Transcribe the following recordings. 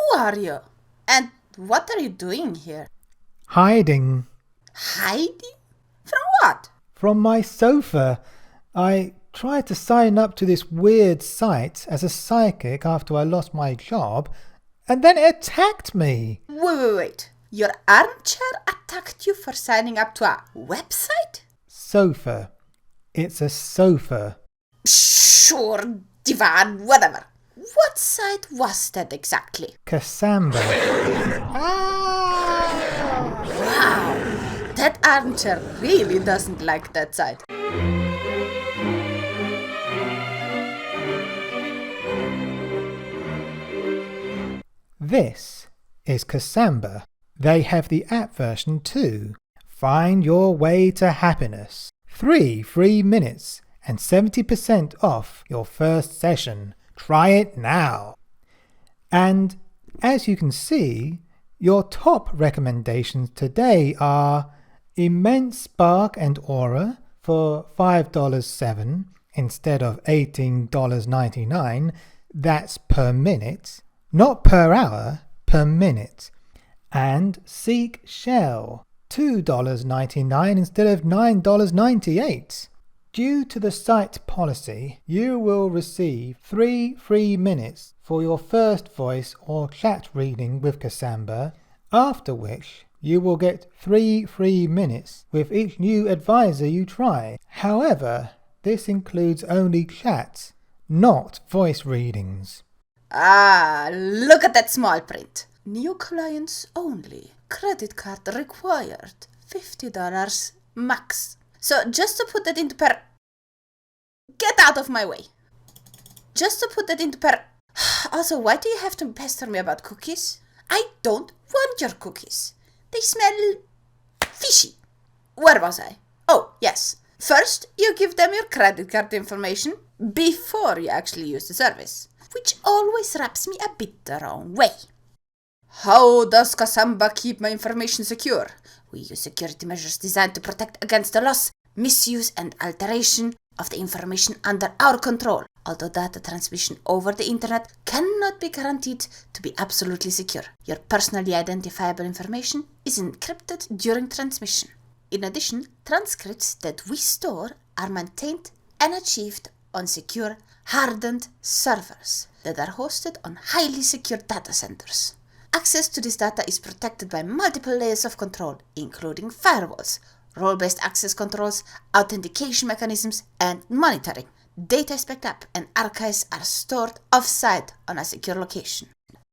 Who are you? And what are you doing here? Hiding. Hiding? From what? From my sofa. I tried to sign up to this weird site as a psychic after I lost my job, and then it attacked me. Wait. Your armchair attacked you for signing up to a website? Sofa. It's a sofa. Sure, divan, whatever. What site was that exactly? Kasamba. Wow, that armchair really doesn't like that site. This is Kasamba. They have the app version too. Find your way to happiness. 3 free minutes and 70% off your first session. Try it now. And as you can see, your top recommendations today are Immense Spark and Aura for $5.07 instead of $18.99. That's per minute, not per hour, per minute. And Seek Shell, $2.99 instead of $9.98. Due to the site policy, you will receive 3 free minutes for your first voice or chat reading with Kasamba, after which you will get 3 free minutes with each new advisor you try. However, this includes only chats, not voice readings. Look at that small print. New clients only. Credit card required. $50 max. So just to put that into Get out of my way. Just to put that into Also, why do you have to pester me about cookies? I don't want your cookies. They smell fishy. Where was I? Oh, yes. First, you give them your credit card information before you actually use the service, which always rubs me a bit the wrong way. How does Kasamba keep my information secure? We use security measures designed to protect against the loss, misuse, and alteration of the information under our control, although data transmission over the internet cannot be guaranteed to be absolutely secure. Your personally identifiable information is encrypted during transmission. In addition, transcripts that we store are maintained and achieved on secure, hardened servers that are hosted on highly secure data centers. Access to this data is protected by multiple layers of control, including firewalls, role-based access controls, authentication mechanisms, and monitoring. Data is backed up and archives are stored off-site on a secure location.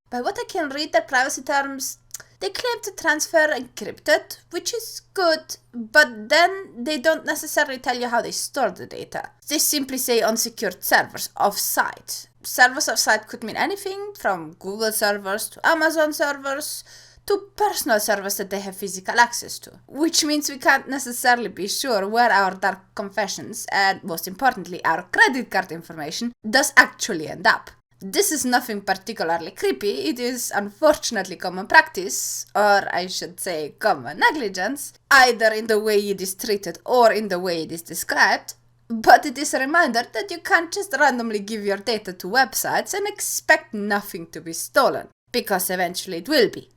By what I can read their privacy terms, they claim to transfer encrypted, which is good, but then they don't necessarily tell you how they store the data. They simply say unsecured servers off-site. Servers off-site could mean anything from Google servers to Amazon servers to personal servers that they have physical access to, which means we can't necessarily be sure where our dark confessions and, most importantly, our credit card information does actually end up. This is nothing particularly creepy. It is unfortunately common practice, or I should say common negligence, either in the way it is treated or in the way it is described. But it is a reminder that you can't just randomly give your data to websites and expect nothing to be stolen, because eventually it will be.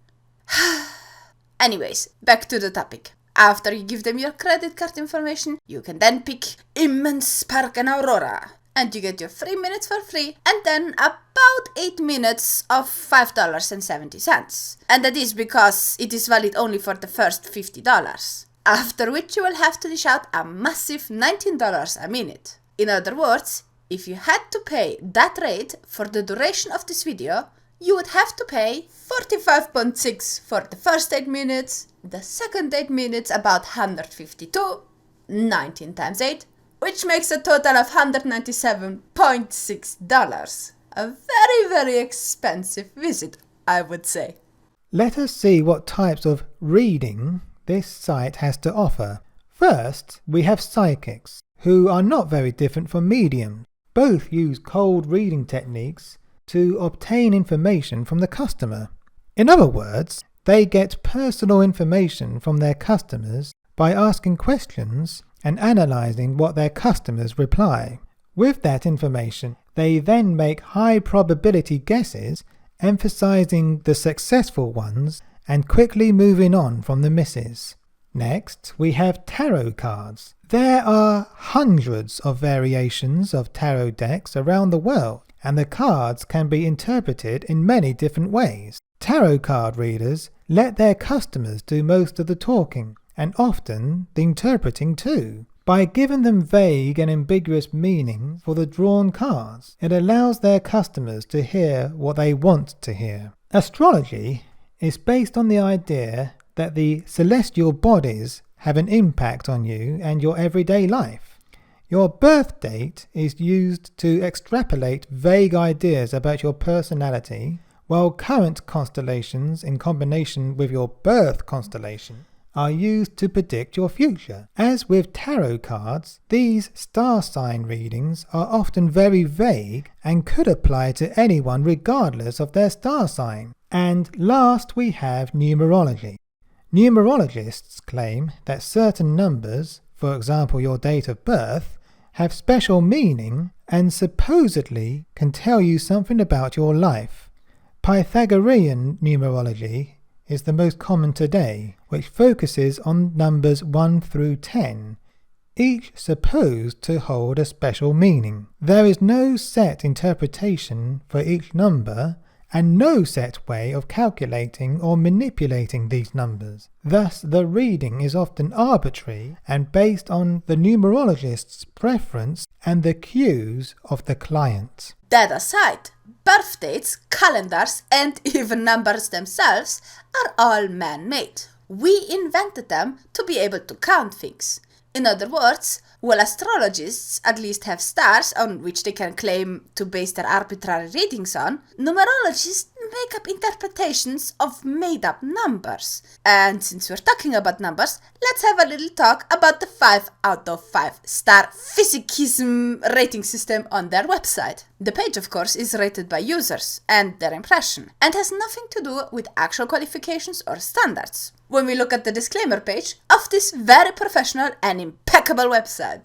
Anyways, back to the topic. After you give them your credit card information, you can then pick Immense Spark and Aurora, and you get your 3 minutes for free, and then about 8 minutes of $5.70. And that is because it is valid only for the first $50. After which you will have to dish out a massive $19 a minute. In other words, if you had to pay that rate for the duration of this video, you would have to pay $45.6 for the first 8 minutes, the second 8 minutes about $152, 19 times 8, which makes a total of $197.6. A very, very expensive visit, I would say. Let us see what types of reading this site has to offer. First, we have psychics, who are not very different from mediums. Both use cold reading techniques to obtain information from the customer. In other words, they get personal information from their customers by asking questions and analysing what their customers reply. With that information, they then make high probability guesses emphasizing the successful ones and quickly moving on from the misses. Next, we have tarot cards. There are hundreds of variations of tarot decks around the world, and the cards can be interpreted in many different ways. Tarot card readers let their customers do most of the talking, and often the interpreting too. By giving them vague and ambiguous meaning for the drawn cards, it allows their customers to hear what they want to hear. Astrology is based on the idea that the celestial bodies have an impact on you and your everyday life. Your birth date is used to extrapolate vague ideas about your personality, while current constellations in combination with your birth constellation are used to predict your future. As with tarot cards, these star sign readings are often very vague and could apply to anyone regardless of their star sign. And last we have numerology. Numerologists claim that certain numbers, for example your date of birth, have special meaning and supposedly can tell you something about your life. Pythagorean numerology is the most common today, which focuses on numbers 1 through 10, each supposed to hold a special meaning. There is no set interpretation for each number, and no set way of calculating or manipulating these numbers. Thus, the reading is often arbitrary and based on the numerologist's preference and the cues of the client. That aside, birth dates, calendars, and even numbers themselves are all man-made. We invented them to be able to count things. In other words, while astrologists at least have stars on which they can claim to base their arbitrary readings on, numerologists make up interpretations of made-up numbers. And since we're talking about numbers, let's have a little talk about the 5 out of 5 star physicism rating system on their website. The page, of course, is rated by users and their impression, and has nothing to do with actual qualifications or standards. When we look at the disclaimer page of this very professional and impeccable website,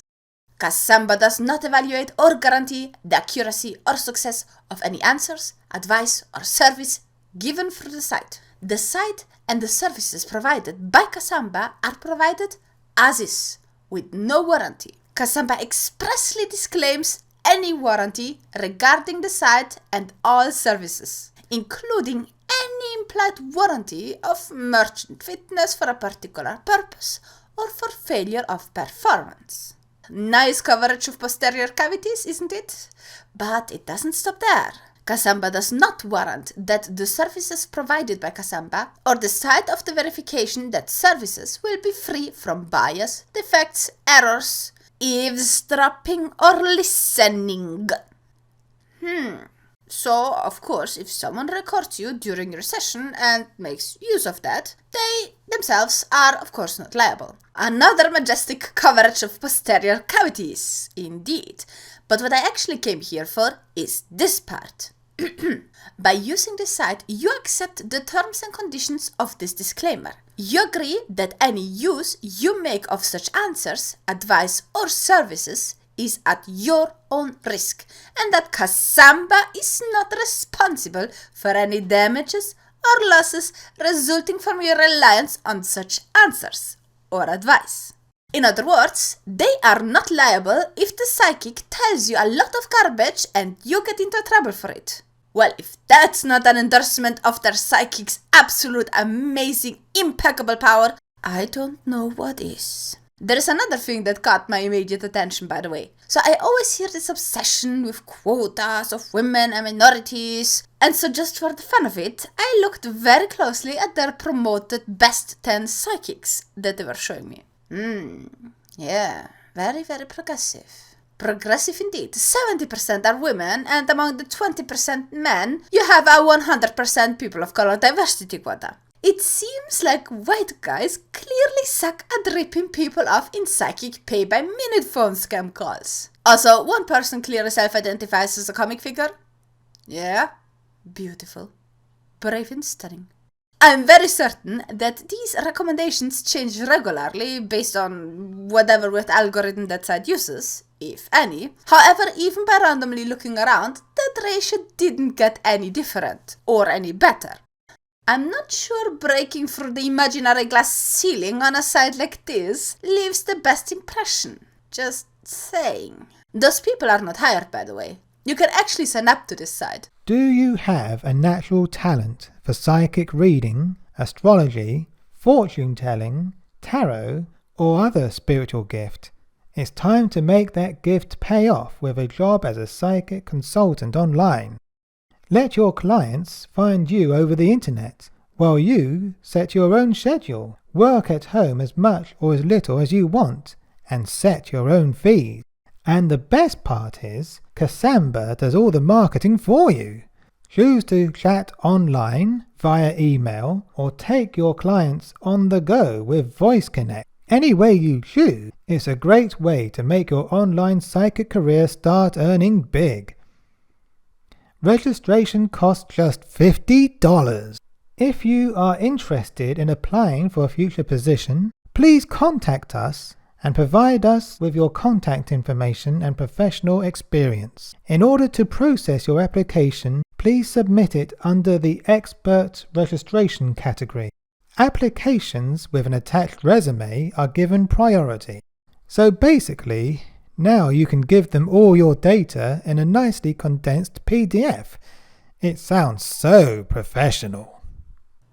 Kasamba does not evaluate or guarantee the accuracy or success of any answers, advice, or service given through the site. The site and the services provided by Kasamba are provided as is, with no warranty. Kasamba expressly disclaims any warranty regarding the site and all services, including any implied warranty of merchant fitness for a particular purpose or for failure of performance. Nice coverage of posterior cavities, isn't it? But it doesn't stop there. Kasamba does not warrant that the services provided by Kasamba or the site of the verification that services will be free from bias, defects, errors, eavesdropping, or listening. So, of course, if someone records you during your session and makes use of that, they themselves are, of course, not liable. Another majestic coverage of posterior cavities, indeed. But what I actually came here for is this part. By using this site, you accept the terms and conditions of this disclaimer. You agree that any use you make of such answers, advice, or services is at your own risk, and that Kasamba is not responsible for any damages or losses resulting from your reliance on such answers or advice. In other words, they are not liable if the psychic tells you a lot of garbage and you get into trouble for it. Well, if that's not an endorsement of their psychic's absolute amazing, impeccable power, I don't know what is. There is another thing that caught my immediate attention, by the way. So I always hear this obsession with quotas of women and minorities, and so just for the fun of it, I looked very closely at their promoted best 10 psychics that they were showing me. Yeah, very, very progressive. Progressive indeed. 70% are women, and among the 20% men, you have a 100% people of color diversity quota. It seems like white guys clearly suck at ripping people off in psychic pay-by-minute phone scam calls. Also, one person clearly self-identifies as a comic figure. Yeah, beautiful, brave and stunning. I'm very certain that these recommendations change regularly based on whatever with algorithm that site uses. if any. However, even by randomly looking around, that ratio didn't get any different or any better. I'm not sure breaking through the imaginary glass ceiling on a site like this leaves the best impression. Just saying. Those people are not hired, by the way. You can actually sign up to this site. Do you have a natural talent for psychic reading, astrology, fortune telling, tarot, or other spiritual gift? It's time to make that gift pay off with a job as a psychic consultant online. Let your clients find you over the internet, while you set your own schedule, work at home as much or as little as you want, and set your own fees. And the best part is, Kasamba does all the marketing for you. Choose to chat online, via email, or take your clients on the go with Voice Connect. Any way you choose, it's a great way to make your online psychic career start earning big. Registration costs just $50. If you are interested in applying for a future position, please contact us and provide us with your contact information and professional experience. In order to process your application, please submit it under the Expert Registration category. Applications with an attached resume are given priority. So basically, now you can give them all your data in a nicely condensed PDF. It sounds so professional.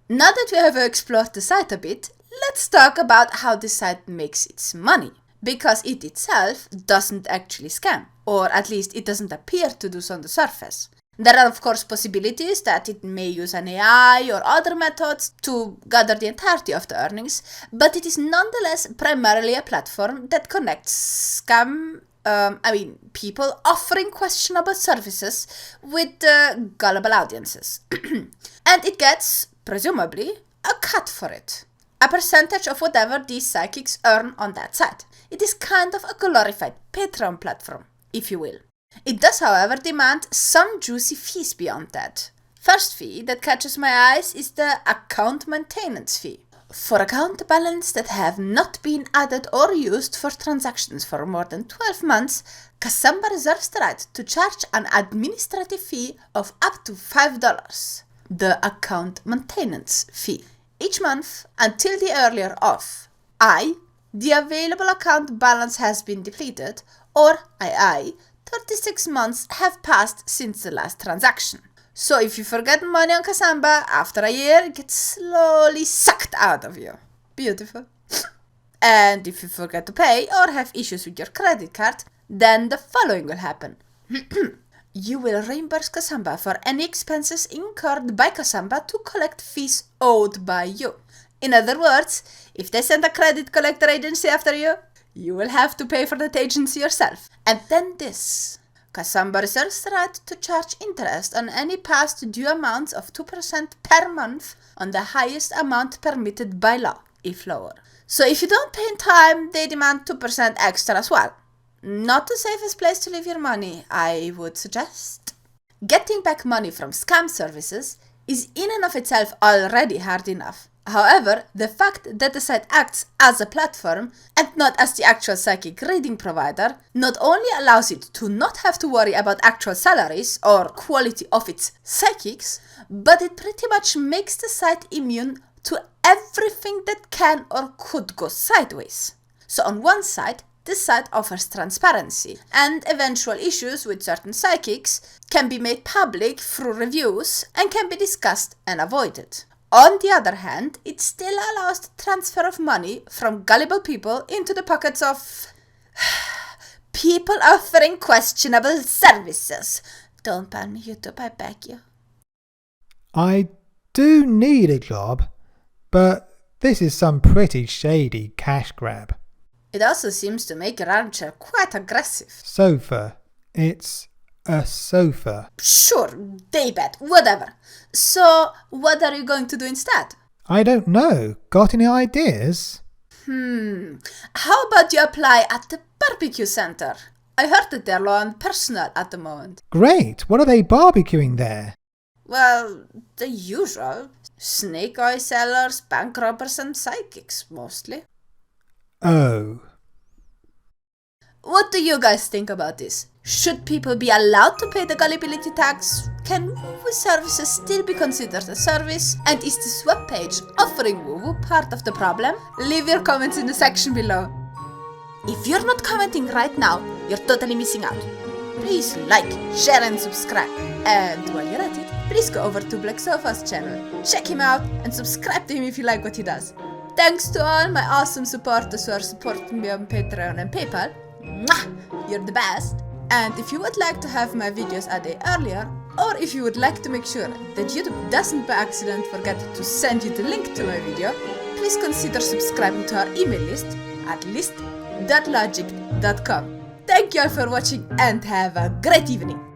Now that we have explored the site a bit, let's talk about how the site makes its money. Because it itself doesn't actually scam, or at least it doesn't appear to do so on the surface. There are of course possibilities that it may use an AI or other methods to gather the entirety of the earnings, but it is nonetheless primarily a platform that connects people offering questionable services with gullible audiences. And it gets, presumably, a cut for it. A percentage of whatever these psychics earn on that site. It is kind of a glorified Patreon platform, if you will. It does, however, demand some juicy fees beyond that. First fee that catches my eyes is the account maintenance fee. For account balance that have not been added or used for transactions for more than 12 months, Kasamba reserves the right to charge an administrative fee of up to $5. The account maintenance fee. Each month, until the earlier of I, the available account balance has been depleted, or II, 36 months have passed since the last transaction. So if you forget money on Kasamba, after a year, it gets slowly sucked out of you. Beautiful. And if you forget to pay or have issues with your credit card, then the following will happen. You will reimburse Kasamba for any expenses incurred by Kasamba to collect fees owed by you. In other words, if they send a credit collector agency after you, you will have to pay for that agency yourself. And then this. Kasamba reserves the right to charge interest on any past due amounts of 2% per month on the highest amount permitted by law, if lower. So if you don't pay in time, they demand 2% extra as well. Not the safest place to leave your money, I would suggest. Getting back money from scam services is in and of itself already hard enough. However, the fact that the site acts as a platform and not as the actual psychic reading provider not only allows it to not have to worry about actual salaries or quality of its psychics, but it pretty much makes the site immune to everything that can or could go sideways. So on one side, this site offers transparency, and eventual issues with certain psychics can be made public through reviews and can be discussed and avoided. On the other hand, it still allows the transfer of money from gullible people into the pockets of people offering questionable services. Don't ban me, YouTube, I beg you. I do need a job, but this is some pretty shady cash grab. It also seems to make your armchair quite aggressive. Sofa. It's a sofa. Sure, daybed, whatever. So, what are you going to do instead? I don't know. Got any ideas? How about you apply at the barbecue center? I heard that they're low on personnel at the moment. Great. What are they barbecuing there? Well, the usual. Snake oil sellers, bank robbers and psychics, mostly. Oh. What do you guys think about this? Should people be allowed to pay the gullibility tax? Can woo-woo services still be considered a service? And is this webpage offering woo-woo part of the problem? Leave your comments in the section below. If you're not commenting right now, you're totally missing out. Please like, share and subscribe. And while you're at it, please go over to Black Sofa's channel. Check him out and subscribe to him if you like what he does. Thanks to all my awesome supporters who are supporting me on Patreon and PayPal. Mwah! You're the best. And if you would like to have my videos a day earlier, or if you would like to make sure that YouTube doesn't by accident forget to send you the link to my video, please consider subscribing to our email list at list.logic.com. Thank you all for watching and have a great evening.